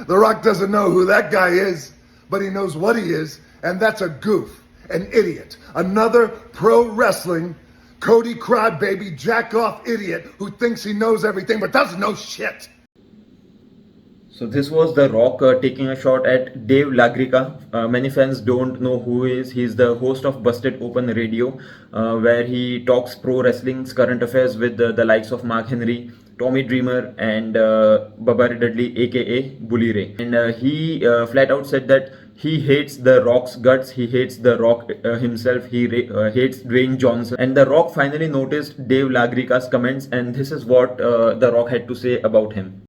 The Rock doesn't know who that guy is, but he knows what he is, and that's a goof, an idiot, another pro wrestling Cody crybaby jack-off idiot who thinks he knows everything but doesn't know shit. So this was The Rock taking a shot at Dave Lagrica. Many fans don't know who he is. He's the host of Busted Open Radio, where he talks pro wrestling's current affairs with the likes of Mark Henry, Tommy Dreamer, and Bubba Dudley, aka Bully Ray. And he flat out said that he hates The Rock's guts. He hates The Rock himself. He hates Dwayne Johnson. And The Rock finally noticed Dave Lagrica's comments, and this is what The Rock had to say about him.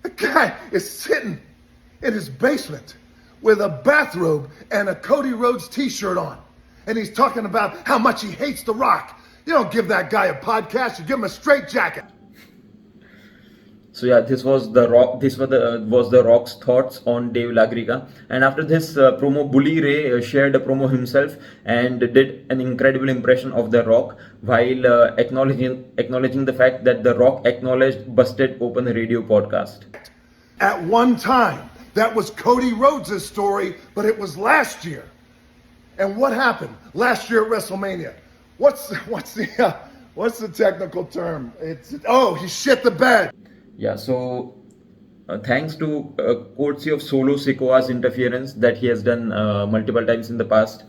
The guy is sitting in his basement with a bathrobe and a Cody Rhodes t-shirt on. And he's talking about how much he hates The Rock. You don't give that guy a podcast, you give him a straitjacket. So yeah, this was The Rock. This was the Rock's thoughts on Dave Lagrica. And after this promo, Bully Ray shared a promo himself and did an incredible impression of The Rock while acknowledging the fact that The Rock acknowledged Busted Open Radio podcast. At one time, that was Cody Rhodes' story, but it was last year. And what happened last year at WrestleMania? What's the technical term? He shit the bed. Yeah, so thanks to courtesy of Solo Sikoa's interference that he has done multiple times in the past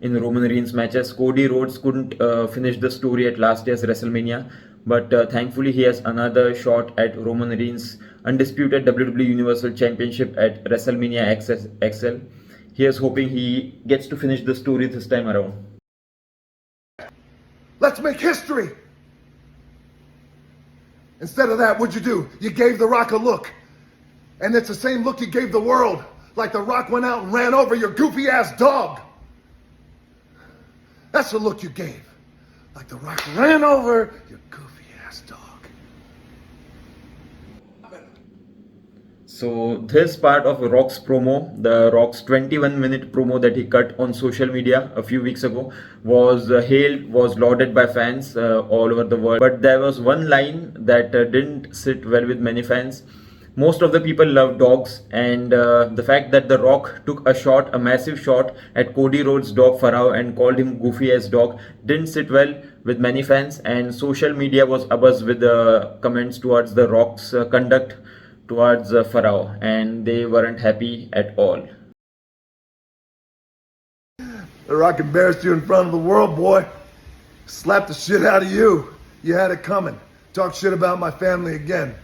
in Roman Reigns matches, Cody Rhodes couldn't finish the story at last year's WrestleMania, but thankfully he has another shot at Roman Reigns' undisputed WWE Universal Championship at WrestleMania XL. He is hoping he gets to finish the story this time around. Let's make history. Instead of that, what'd you do? You gave The Rock a look. And it's the same look you gave the world. Like The Rock went out and ran over your goofy ass dog. That's the look you gave. Like The Rock ran over your goofy ass dog. So this part of Rock's promo, the Rock's 21-minute promo that he cut on social media a few weeks ago, was lauded by fans all over the world. But there was one line that didn't sit well with many fans. Most of the people love dogs, and the fact that The Rock took a massive shot at Cody Rhodes' dog Pharaoh and called him goofy ass dog didn't sit well with many fans, and social media was abuzz with the comments towards The Rock's conduct towards Pharaoh, and they weren't happy at all. The Rock embarrassed you in front of the world, boy. Slapped the shit out of you. You had it coming. Talk shit about my family again.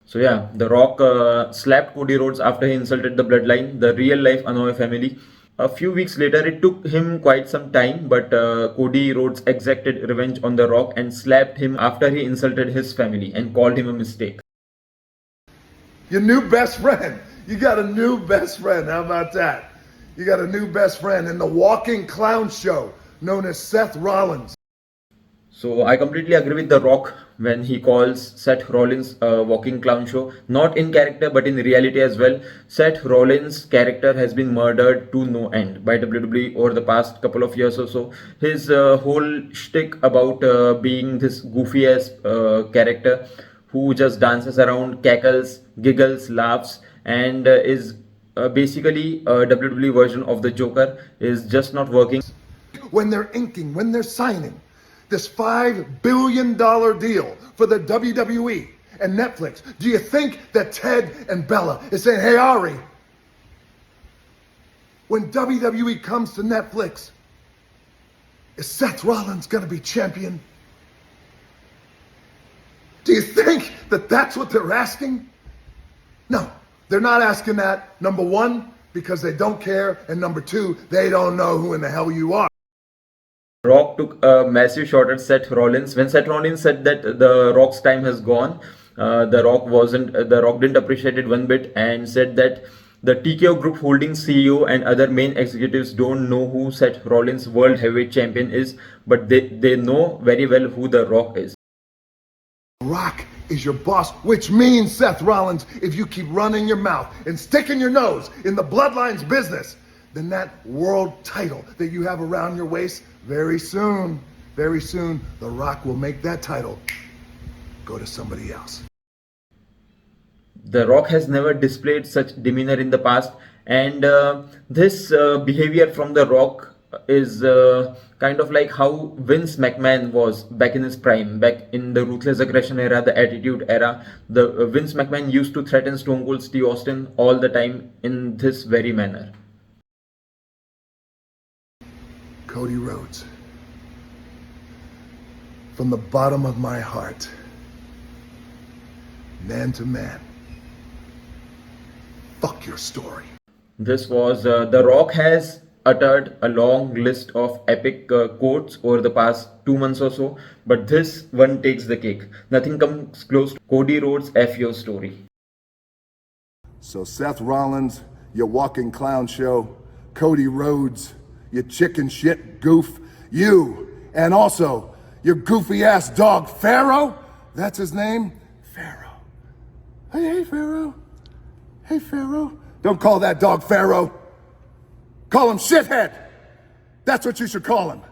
So yeah, The Rock slapped Cody Rhodes after he insulted the Bloodline, the real-life Anoa'i family. A few weeks later, it took him quite some time, but Cody Rhodes exacted revenge on The Rock and slapped him after he insulted his family and called him a mistake. Your new best friend. You got a new best friend. How about that? You got a new best friend in the walking clown show known as Seth Rollins. So I completely agree with The Rock when he calls Seth Rollins a walking clown show. Not in character but in reality as well. Seth Rollins' character has been murdered to no end by WWE over the past couple of years or so. His whole shtick about being this goofy ass character who just dances around, cackles, giggles, laughs, and is basically a WWE version of the Joker is just not working. When they're inking, when they're signing this $5 billion deal for the WWE and Netflix, do you think that Ted and Bella is saying, hey, Ari, when WWE comes to Netflix, is Seth Rollins going to be champion? Do you think that that's what they're asking? No, they're not asking that. Number one, because they don't care. And number two, they don't know who in the hell you are. Rock took a massive shot at Seth Rollins. When Seth Rollins said that The Rock's time has gone, The Rock didn't appreciate it one bit and said that the TKO Group Holdings CEO and other main executives don't know who Seth Rollins World Heavyweight Champion is, but they know very well who The Rock is. Rock is your boss, which means, Seth Rollins, if you keep running your mouth and sticking your nose in the Bloodline's business, then that world title that you have around your waist, very soon, The Rock will make that title go to somebody else. The Rock has never displayed such demeanor in the past, and this behavior from The Rock is kind of like how Vince McMahon was back in his prime, back in the Ruthless Aggression era, the Attitude era. The Vince McMahon used to threaten Stone Cold Steve Austin all the time in this very manner. Cody Rhodes, from the bottom of my heart, man to man, fuck your story. This was The Rock has uttered a long list of epic quotes over the past 2 months or so, but this one takes the cake. Nothing comes close to Cody Rhodes' F your story. So Seth Rollins, your walking clown show, Cody Rhodes, you chicken shit goof, you, and also your goofy ass dog Pharaoh, that's his name, Pharaoh. Hey Pharaoh, hey Pharaoh. Don't call that dog Pharaoh. Call him shithead. That's what you should call him.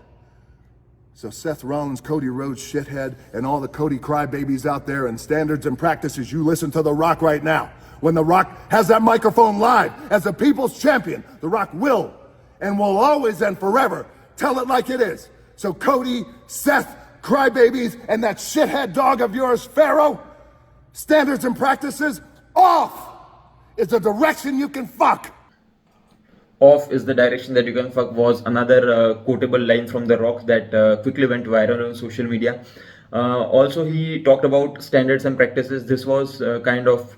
So Seth Rollins, Cody Rhodes, shithead, and all the Cody crybabies out there in standards and practices, you listen to The Rock right now. When The Rock has that microphone live as the people's champion, The Rock will and will always and forever tell it like it is. So Cody, Seth, crybabies, and that shithead dog of yours, Pharaoh, standards and practices, off is the direction you can fuck. Off is the direction that you can fuck was another quotable line from The Rock that quickly went viral on social media. Also, he talked about standards and practices. This was kind of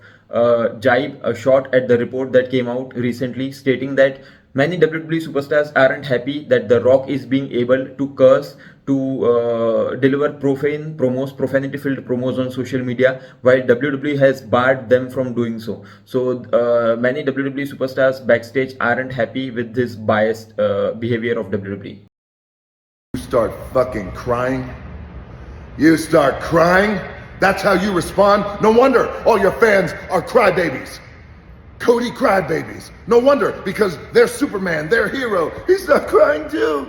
jibe, a shot at the report that came out recently stating that many WWE superstars aren't happy that The Rock is being able to curse, to deliver profane promos, profanity-filled promos on social media, while WWE has barred them from doing so. So many WWE superstars backstage aren't happy with this biased behavior of WWE. You start fucking crying. You start crying. That's how you respond. No wonder all your fans are crybabies. Cody crybabies. No wonder, because they're Superman, their hero. He started crying too.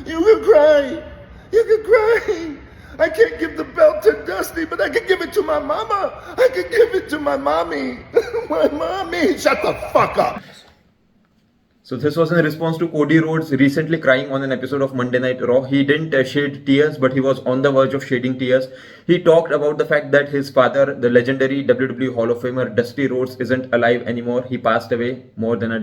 You can cry. You can cry. I can't give the belt to Dusty, but I can give it to my mama. I can give it to my mommy. My mommy. Shut the fuck up. So this was in response to Cody Rhodes recently crying on an episode of Monday Night Raw. He didn't shed tears, but he was on the verge of shedding tears. He talked about the fact that his father, the legendary WWE Hall of Famer Dusty Rhodes, isn't alive anymore. He passed away about a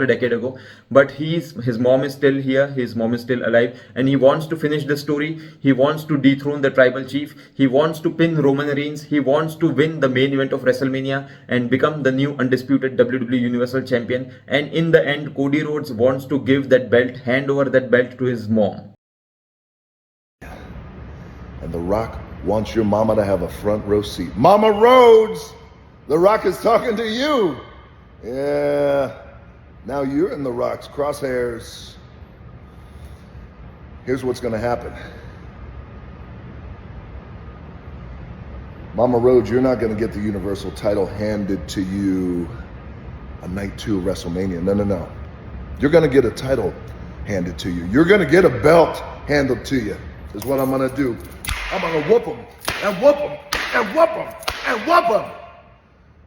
decade ago. But his mom is still here. His mom is still alive, and he wants to finish the story. He wants to dethrone the tribal chief. He wants to pin Roman Reigns. He wants to win the main event of WrestleMania and become the new undisputed WWE Universal Champion. And in the end, Cody Rhodes wants to give that belt, hand over that belt to his mom. And The Rock wants your mama to have a front row seat. Mama Rhodes, The Rock is talking to you. Yeah, now you're in The Rock's crosshairs. Here's what's gonna happen. Mama Rhodes, you're not gonna get the Universal title handed to you on night 2 of WrestleMania. No. You're gonna get a title handed to you. You're gonna get a belt handed to you. Is what I'm gonna do. I'm gonna whoop them and whoop them and whoop them and whoop them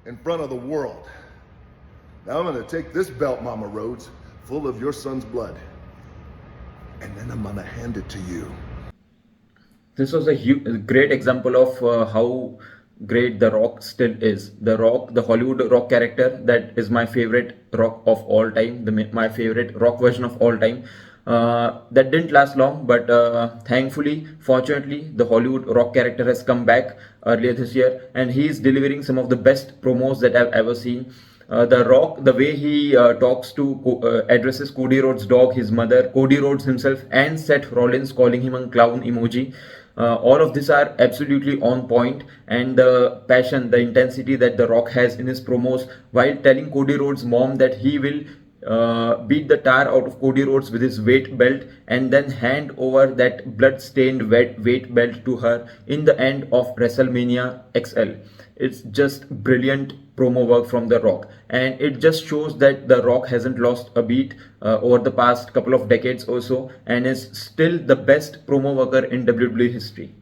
in front of the world. Now I'm gonna take this belt, Mama Rhodes, full of your son's blood, and then I'm gonna hand it to you. This was a great example of how great The Rock still is. The Rock, the Hollywood Rock character, that is my favorite Rock of all time, my favorite Rock version of all time. That didn't last long, but thankfully, fortunately, the Hollywood Rock character has come back earlier this year, and he is delivering some of the best promos that I've ever seen. The Rock, the way he addresses Cody Rhodes' dog, his mother, Cody Rhodes himself, and Seth Rollins, calling him a clown emoji. All of these are absolutely on point, and the passion, the intensity that The Rock has in his promos while telling Cody Rhodes' mom that he will beat the tar out of Cody Rhodes with his weight belt and then hand over that blood-stained weight belt to her in the end of WrestleMania XL. It's just brilliant promo work from The Rock, and it just shows that The Rock hasn't lost a beat over the past couple of decades or so, and is still the best promo worker in WWE history.